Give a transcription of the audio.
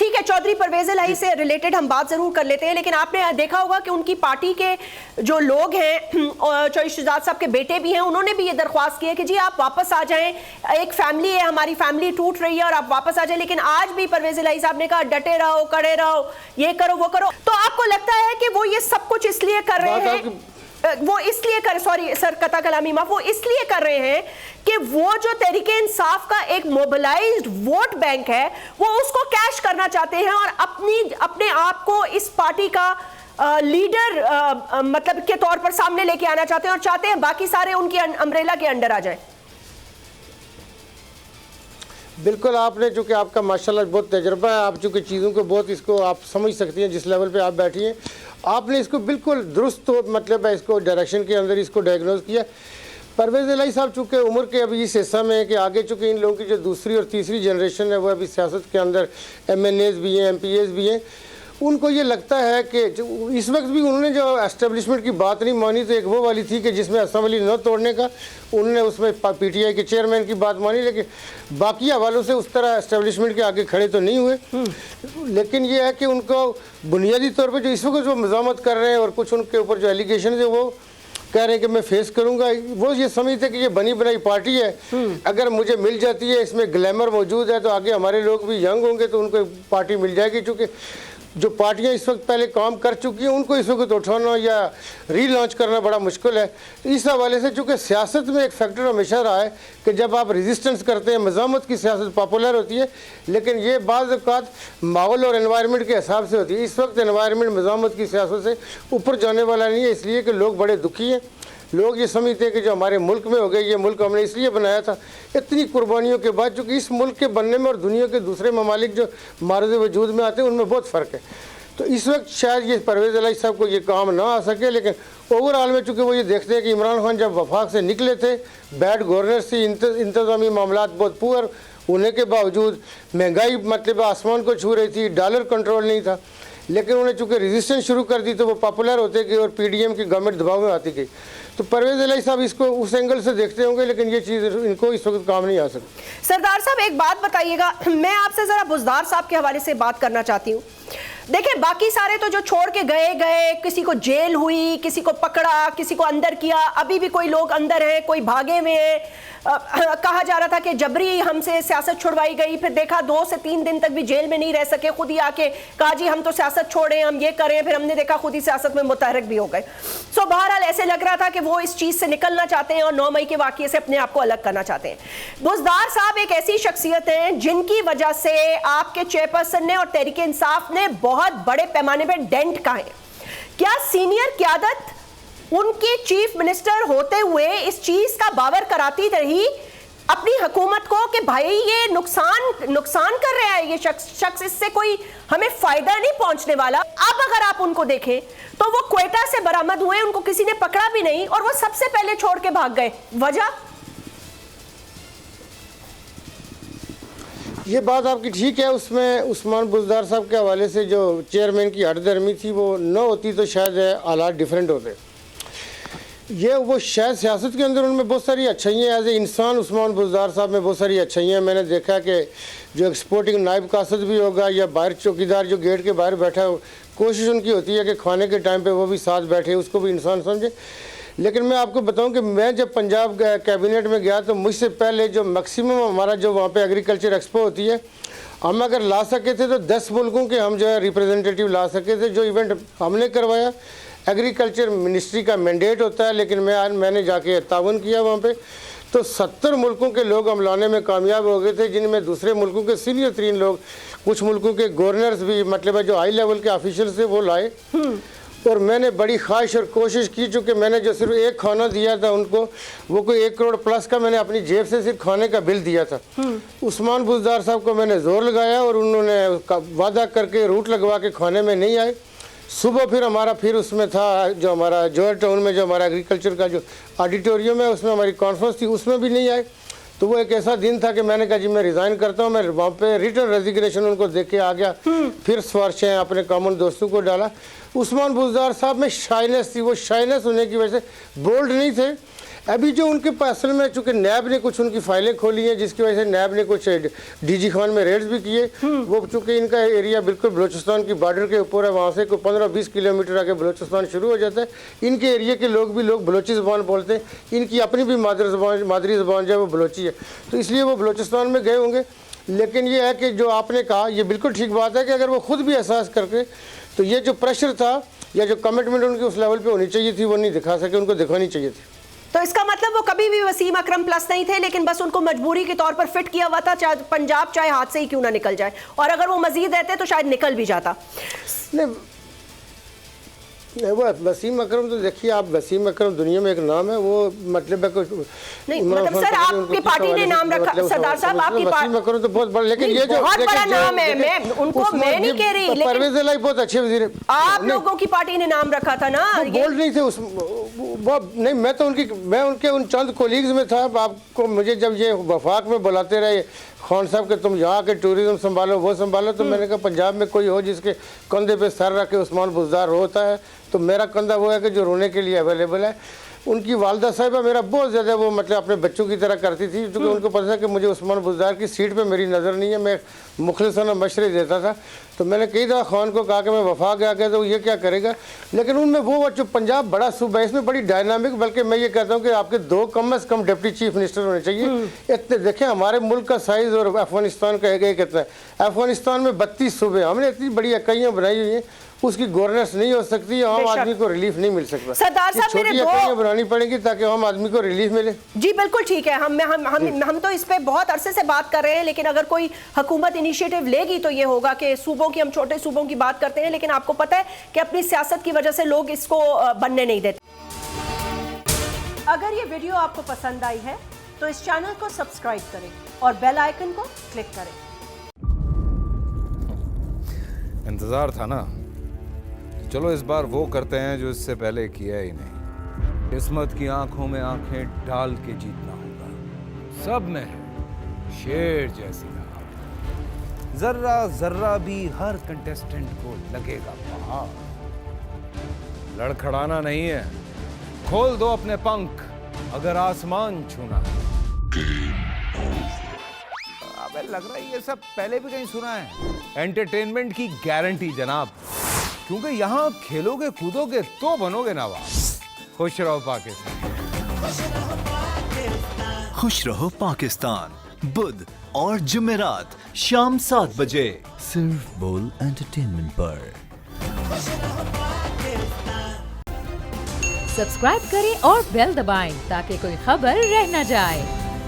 ठीक है, चौधरी परवेज इलाही से रिलेटेड हम बात जरूर कर लेते हैं, लेकिन आपने देखा होगा कि उनकी पार्टी के जो लोग हैं, चौधरी शहजाद साहब के बेटे भी हैं, उन्होंने भी ये दरख्वास्त की है कि जी आप वापस आ जाएं, एक फैमिली है, हमारी फैमिली टूट रही है और आप वापस आ जाएं। लेकिन आज भी परवेज इलाही साहब ने कहा डटे रहो, कड़े रहो, ये करो वो करो। तो आपको लगता है कि वो ये सब कुछ इसलिए कर रहे हैं, वो इसलिए कर, सॉरी सर कता कलामी माफ, वो इसलिए कर रहे हैं कि वो जो तहरीके इंसाफ का एक मोबिलाइज्ड वोट बैंक है वो उसको कैश करना चाहते हैं और अपने आप को इस पार्टी का लीडर मतलब के तौर पर सामने लेके आना चाहते हैं और चाहते हैं बाकी सारे उनकी अम्ब्रेला के अंडर आ जाए। बिल्कुल, आपने चूंकि आपका माशाल्लाह बहुत तजर्बा है, आप चूंकि चीज़ों को बहुत इसको आप समझ सकती हैं, जिस लेवल पे आप बैठी हैं आपने इसको बिल्कुल दुरुस्त मतलब है इसको डायरेक्शन के अंदर इसको डायग्नोज किया। परवेज़ इलाही साहब चूँकि उम्र के अभी इस हिस्सा में है कि आगे चूँकि इन लोगों की जो दूसरी और तीसरी जनरेशन है वो अभी सियासत के अंदर MNAs भी हैं, MPAs भी हैं, उनको ये लगता है कि इस वक्त भी उन्होंने जो एस्टेब्लिशमेंट की बात नहीं मानी तो एक वो वाली थी कि जिसमें असेंबली न तोड़ने का, उन्होंने उसमें PTI के चेयरमैन की बात मानी, लेकिन बाकी हवालों से उस तरह एस्टेब्लिशमेंट के आगे खड़े तो नहीं हुए। लेकिन ये है कि उनको बुनियादी तौर पर जो इस वक्त जो मज़ामत कर रहे हैं और कुछ उनके ऊपर जो एलिगेशन है वो कह रहे हैं कि मैं फेस करूंगा, वो ये समझते कि ये बनी बनाई पार्टी है, अगर मुझे मिल जाती है, इसमें ग्लैमर मौजूद है तो आगे हमारे लोग भी यंग होंगे तो उनको पार्टी मिल जाएगी। चूँकि जो पार्टियां इस वक्त पहले काम कर चुकी हैं उनको इस वक्त उठाना या रीलॉन्च करना बड़ा मुश्किल है। तो इस हवाले से चूँकि सियासत में एक फैक्टर हमेशा रहा है कि जब आप रेजिस्टेंस करते हैं मज़ामत की सियासत पॉपुलर होती है, लेकिन ये बाज़ औक़ात माहौल और एनवायरनमेंट के हिसाब से होती है। इस वक्त एनवायरनमेंट मज़ामत की सियासत से ऊपर जाने वाला नहीं है, इसलिए कि लोग बड़े दुखी हैं। लोग ये समझते हैं कि जो हमारे मुल्क में हो गए, ये मुल्क हमने इसलिए बनाया था इतनी कुर्बानियों के बाद, चूँकि इस मुल्क के बनने में और दुनिया के दूसरे ममालिक जो मारूज़ वजूद में आते हैं उनमें बहुत फ़र्क है। तो इस वक्त शायद ये परवेज़ इलाही साहब को ये काम ना आ सके, लेकिन ओवरऑल में चूँकि वो ये देखते हैं कि इमरान खान जब वफाक से निकले थे, बैड गवर्नेंस थी, इंतज़ामी मामलात बहुत पुअर होने के बावजूद, महंगाई मतलब आसमान को छू रही थी, डॉलर कंट्रोल नहीं था, लेकिन उन्हें चूँकि रेजिस्टेंस शुरू कर दी तो वो पॉपुलर होते गए और PDM की गवर्नमेंट दबाव में आती गई। तो परवेज़ इलाही साहब इसको उस एंगल से देखते होंगे, लेकिन ये चीज़ इनको इस वक्त काम नहीं आ सकती। सरदार साहब एक बात बताइएगा, मैं आपसे ज़रा बुज़दार साहब के हवाले से बात करना चाहती हूँ। देखिए बाकी सारे तो जो छोड़ के गए, किसी को जेल हुई, किसी को पकड़ा, किसी को अंदर किया, अभी भी कोई लोग अंदर हैं, कोई भागे में है। कहा जा रहा था कि जबरी हमसे सियासत छुड़वाई गई, फिर देखा 2 से 3 दिन तक भी जेल में नहीं रह सके, खुद ही आके कहा जी हम तो सियासत छोड़े, हम ये करें, फिर हमने देखा खुद ही सियासत में मुतहरक भी हो गए। सो बहरहाल ऐसे लग रहा था कि वो इस चीज़ से निकलना चाहते हैं और 9 मई के वाक़ये से अपने आप को अलग करना चाहते हैं। बुज़दार साहब एक ऐसी शख्सियत हैं जिनकी वजह से आपके चेयरपर्सन ने और तहरीके इंसाफ ने बहुत बड़े पैमाने पर डेंट का है। क्या सीनियर क़यादत उनकी चीफ मिनिस्टर होते हुए इस चीज का बावर कराती रही अपनी हुकूमत को कि भाई ये नुकसान कर रहा है ये शख्स, इससे कोई हमें फायदा नहीं पहुंचने वाला। अब अगर आप उनको देखें तो वो क्वेटा से बरामद हुए, उनको किसी ने पकड़ा भी नहीं और वो सबसे पहले छोड़ के भाग गए। वजह? ये बात आपकी ठीक है, उसमें उस्मान बुज़दार साहब के हवाले से जो चेयरमैन की हटदर्मी थी वो न होती तो शायद हालात डिफरेंट होते। ये वो शायद सियासत के अंदर उनमें बहुत सारी अच्छाइयाँ, एज ए इंसान उस्मान बुज़दार साहब में बहुत सारी अच्छाइयाँ। मैंने देखा कि जो एक्सपोर्टिंग नायब कासद भी होगा या बाहर चौकीदार जो गेट के बाहर बैठा हो, कोशिश उनकी होती है कि खाने के टाइम पे वो भी साथ बैठे, उसको भी इंसान समझे। लेकिन मैं आपको बताऊं कि मैं जब पंजाब कैबिनेट में गया तो मुझसे पहले जो मैक्सिमम हमारा जो वहाँ पे एग्रीकल्चर एक्सपो होती है, हम अगर ला सके थे तो 10 मुल्कों के हम जो है रिप्रेजेंटेटिव ला सके थे। जो इवेंट हमने करवाया एग्रीकल्चर मिनिस्ट्री का मैंडेट होता है, लेकिन मैंने जाके तावन किया वहाँ पे, तो 70 मुल्कों के लोग हम लाने में कामयाब हो गए थे, जिनमें दूसरे मुल्कों के सीनियर 3 लोग, कुछ मुल्कों के गवर्नर्स भी मतलब है जो हाई लेवल के ऑफिशियल थे वो लाए। और मैंने बड़ी ख्वाहिश और कोशिश की, चूँकि मैंने जो सिर्फ एक खाना दिया था उनको, वो कोई 1 करोड़ प्लस का मैंने अपनी जेब से सिर्फ खाने का बिल दिया था। उस्मान बुज़दार साहब को मैंने जोर लगाया और उन्होंने वादा करके रूट लगवा के खाने में नहीं आए। सुबह फिर उसमें था जो हमारा जौहर टाउन में जो हमारा एग्रीकल्चर का जो ऑडिटोरियम है उसमें हमारी कॉन्फ्रेंस थी, उसमें भी नहीं आए। तो वो एक ऐसा दिन था कि मैंने कहा जी मैं रिज़ाइन करता हूँ। मैं वहाँ पे रिटर्न रेजिग्नेशन उनको देख के आ गया, फिर सिफारिशें अपने कॉमन दोस्तों को डाला। उस्मान बुज़दार साहब में शाइनेस थी, वो शाइनेस होने की वजह से बोल्ड नहीं थे। अभी जो उनके पास असल में चूंकि नैब ने कुछ उनकी फाइलें खोली हैं, जिसकी वजह से नैब ने कुछ डीजी खान में रेड्स भी किए। वो चूंकि इनका एरिया बिल्कुल बलूचिस्तान की बॉर्डर के ऊपर है, वहाँ से कोई 15-20 किलोमीटर आगे बलूचिस्तान शुरू हो जाता है। इनके एरिया के लोग बलोची ज़बान बोलते हैं, इनकी अपनी भी मादरी ज़बान जो है वो बलोची है, तो इसलिए वो बलूचिस्तान में गए होंगे। लेकिन ये है कि जो आपने कहा ये बिल्कुल ठीक बात है कि अगर वो खुद भी एहसास करके, तो ये जो प्रेशर था या जो कमिटमेंट उनकी उस लेवल पे होनी चाहिए थी वो नहीं दिखा सके, उनको दिखानी चाहिए थी। तो इसका मतलब वो कभी भी वसीम अकरम प्लस नहीं थे, लेकिन बस उनको मजबूरी के तौर पर फिट किया हुआ था, चाहे पंजाब चाहे हाथ से ही क्यों ना निकल जाए, और अगर वो मजीद रहते तो शायद निकल भी जाता। नहीं वो वसीम अकरम तो देखिए आप, वसीम अकरम दुनिया में एक नाम है, वो मतलब है कुछ नहीं, मतलब सर आपकी पार्टी ने नाम रखा, सरदार साहब आपकी वसीम अकरम तो बहुत बड़ा, लेकिन ये जो बहुत बड़ा नाम है, मैं नहीं कह रही, लेकिन परवेज इलाही बहुत अच्छे वजीर, आप लोगों की पार्टी ने नाम रखा था ना, बोल नहीं थे उस नहीं, मैं उनके उन चंद कोलीग्स में था। आपको मुझे जब ये वफाक में बुलाते रहे खान साहब के तुम यहाँ के टूरिज्म संभालो वो संभालो, तो मैंने कहा पंजाब में कोई हो जिसके कंधे पे सर रख के उस्मान बुज़दार रोता है, तो मेरा कंधा वो है कि जो रोने के लिए अवेलेबल है। उनकी वालदा साहिबा मेरा बहुत ज़्यादा वो मतलब अपने बच्चों की तरह करती थी, क्योंकि उनको पता था कि मुझे उस्मान बुज़दार की सीट पे मेरी नज़र नहीं है, मैं मुखलिसाना मशवरे देता था। तो मैंने कई दफ़ा खान को कहा कि मैं वफा गया गया तो ये क्या करेगा, लेकिन उनमें वो जो पंजाब बड़ा सूबा है, इसमें बड़ी डायनामिक, बल्कि मैं ये कहता हूँ कि आपके 2 कम अज़ कम डिप्टी चीफ मिनिस्टर होने चाहिए। इतने देखें हमारे मुल्क का साइज़ और अफगानिस्तान का एक कितना है। अफगानिस्तान में 32 सूबे, हमने इतनी बड़ी इकाइयाँ बनाई हुई हैं, उसकी गवर्नेंस नहीं हो सकती, आम आदमी को रिलीफ नहीं मिल सकता। सरदार साहब मेरे दो बनानी पड़ेगी ताकि आम आदमी को रिलीफ मिले। जी बिल्कुल ठीक है, हम तो इस पे बहुत अरसे से बात कर रहे हैं, लेकिन अगर कोई हुकूमत इनिशिएटिव लेगी तो ये होगा कि सूबों की, हम छोटे सूबों की बात करते हैं, लेकिन आपको पता है कि अपनी सियासत की वजह से लोग इसको बनने नहीं देते। अगर ये वीडियो आपको पसंद आई है तो इस चैनल को सब्सक्राइब करें और बेल आइकन को क्लिक करें। इंतजार था ना, चलो इस बार वो करते हैं जो इससे पहले किया ही नहीं। किस्मत की आंखों में आंखें डाल के जीतना होगा, सब में है शेर जैसी आंख। जर्रा जर्रा भी हर कंटेस्टेंट को लगेगा पहाड़। लड़खड़ाना नहीं है, खोल दो अपने पंख अगर आसमान छूना है। अबे लग रहा है ये सब पहले भी कहीं सुना है। एंटरटेनमेंट की गारंटी जनाब, क्योंकि यहाँ खेलोगे कूदोगे तो बनोगे नवाब। खुश रहो पाकिस्तान। खुश रहो पाकिस्तान, बुध और जुमेरात शाम 7 बजे सिर्फ बोल एंटरटेनमेंट पर। सब्सक्राइब करें और बेल दबाएं ताकि कोई खबर रह न जाए।